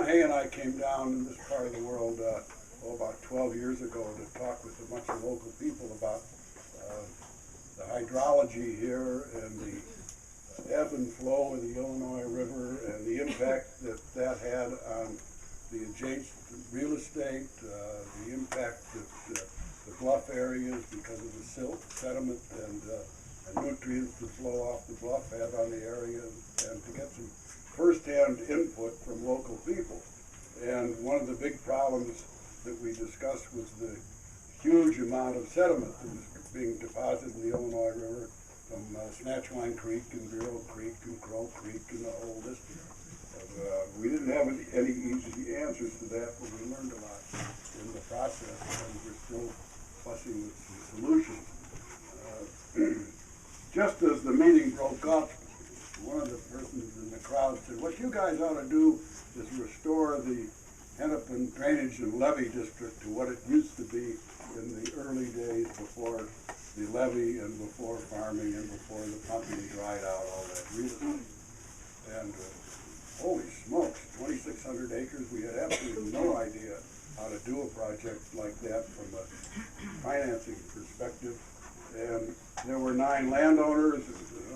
Hay and I came down in this part of the world about 12 years ago to talk with a bunch of local people about the hydrology here and the ebb and flow of the Illinois River and the impact that that had on the adjacent real estate, the impact that the bluff areas because of the silt, sediment, and nutrients that flow off the bluff had on the area, and to get some first-hand input from local people. And one of the big problems that we discussed was the huge amount of sediment that was being deposited in the Illinois River from Snatchline Creek and Bureau Creek and Crow Creek and the whole district. We didn't have any easy answers to that, but we learned a lot in the process, and we're still fussing with some solutions. Just as the meeting broke up, one of the persons in the crowd said, what you guys ought to do is restore the Hennepin Drainage and Levee District to what it used to be in the early days before the levee and before farming and before the pumping dried out all that real estate. And holy smokes, 2,600 acres, we had absolutely no idea how to do a project like that from a financing perspective. And there were 9 landowners.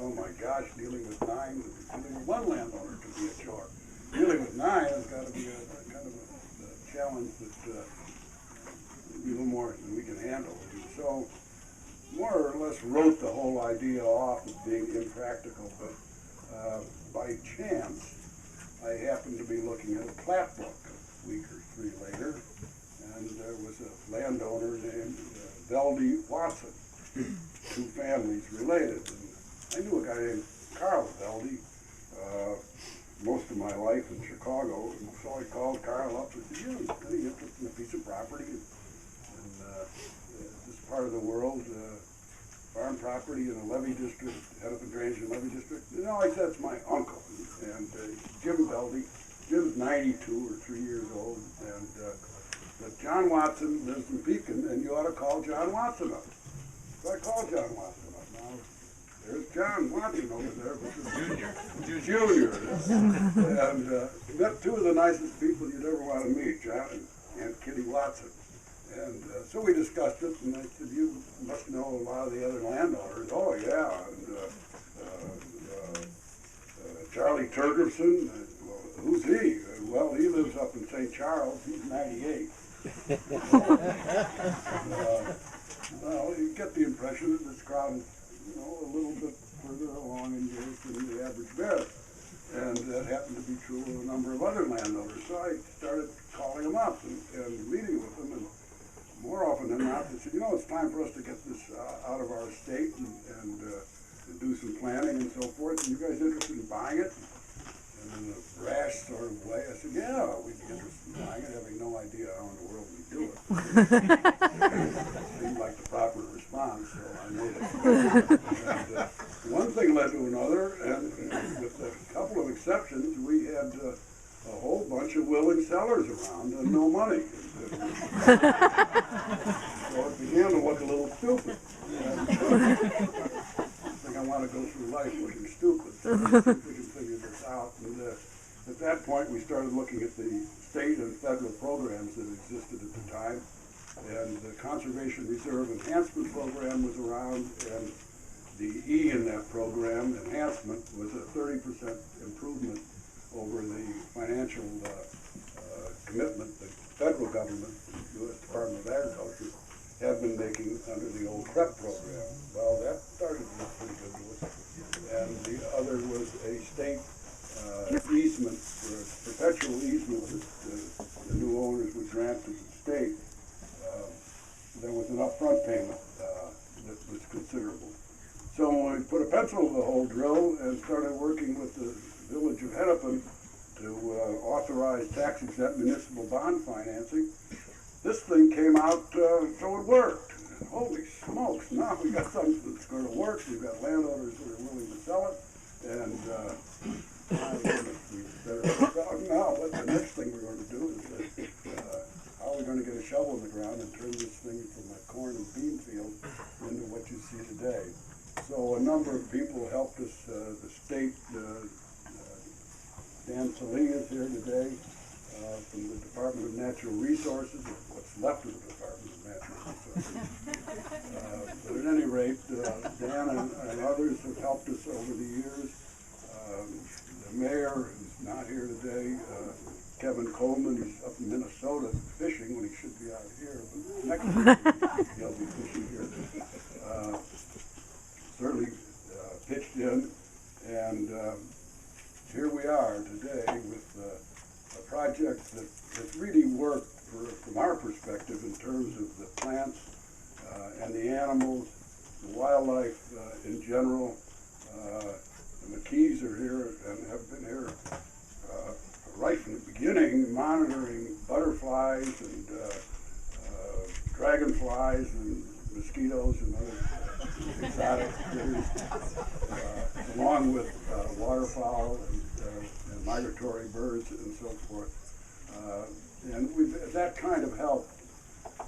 Oh my gosh, dealing with 9, dealing with 1 landowner can be a chore. Dealing with 9 has got to be a kind of a challenge that be a little more than we can handle. And so, more or less wrote the whole idea off as being impractical, but by chance, I happened to be looking at a plat book a week or 3 later, and there was a landowner named Velde Watson, 2 families related. And I knew a guy named Carl Velde most of my life in Chicago, and so I called Carl up and said, you have any interest in a piece of property in this part of the world, farm property in a levee district, Hennepin Drainage and Levee District? No, I said, it's my uncle, and Jim Velde. Jim's 92 or 3 years old, and but John Watson lives in Pekin, and you ought to call John Watson up. So I called John Watson up. Now, there's John Watson over there, Junior. And met 2 of the nicest people you'd ever want to meet, John and Kitty Watson. And so we discussed it, and I said, you must know a lot of the other landowners. Oh, yeah. And Charlie Turgerson, well, who's he? Well, he lives up in St. Charles. He's 98. Well, you get the impression that this crowd is, a little bit further along in years than the average bear. And that happened to be true of a number of other landowners. So I started calling them up and meeting with them. And more often than not, they said, it's time for us to get this out of our estate and do some planning and so forth. Are you guys interested in buying it? And in a brash sort of way, I said, yeah, we'd be interested in buying it, having no idea how in the world we do it. Seemed like the proper response, so I made it. And, one thing led to another, and with a couple of exceptions, we had a whole bunch of willing sellers around and no money. So it began to look a little stupid. I want to go through life looking stupid, so we can figure this out. And at that point, we started looking at the state and federal programs that existed at the time. And the Conservation Reserve Enhancement Program was around, and the E in that program, enhancement, was a 30% improvement over the financial commitment that the federal government, the U.S. Department of Agriculture, had been making under the old CREP program. Well, that started to look pretty good to us. And the other was a state easement, or a perpetual easement that the new owners would grant to the state. There was an upfront payment that was considerable. So when we put a pencil to the whole drill and started working with the village of Hennepin to authorize tax-exempt municipal bond financing, this thing came out so it worked. Holy smokes, now we got something that's going to work. We've got landowners that are willing to sell it, and we better figure out now what the next thing we're going to do is how are we going to get a shovel in the ground and turn this thing from a corn and bean field into what you see today. So a number of people helped us. The state, Dan Salee is here today. from the Department of Natural Resources, or what's left of the Department of Natural Resources. But at any rate, Dan and others have helped us over the years. The mayor, who's not here today, Kevin Coleman, he's up in Minnesota fishing when he should be out here. But next year he'll be fishing here. Certainly pitched in, and here we are today with a project that has really worked from our perspective in terms of the plants and the animals, the wildlife in general. The McKees are here and have been here right from the beginning, monitoring butterflies and dragonflies and mosquitoes and other exotic critters, along with waterfowl and migratory birds and so forth. And that kind of help.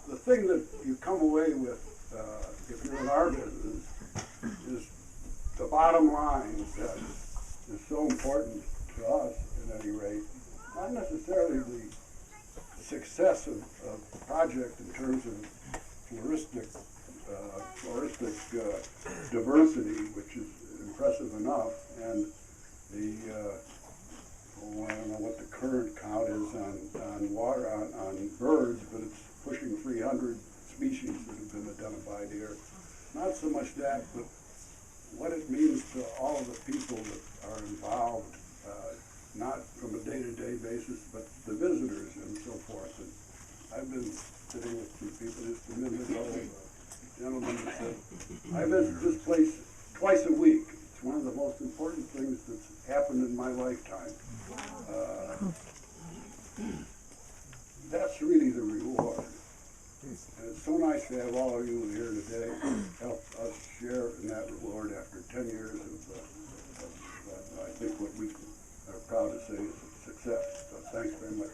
The thing that you come away with, if you're in our business, is the bottom line that is so important to us, at any rate. Not necessarily the success of the project in terms of floristic diversity, which is impressive enough, and the I don't know what the current count is on birds, but it's pushing 300 species that have been identified here. Not so much that, but what it means to all of the people that are involved, not from a day-to-day basis, but the visitors and so forth. And I've been sitting with two people just a minute ago, a gentleman that said, I visit this place twice a week. It's one of the most important things that's happened in my lifetime. That's really the reward. And it's so nice to have all of you here today help us share in that reward after 10 years of I think what we are proud to say is a success. So thanks very much.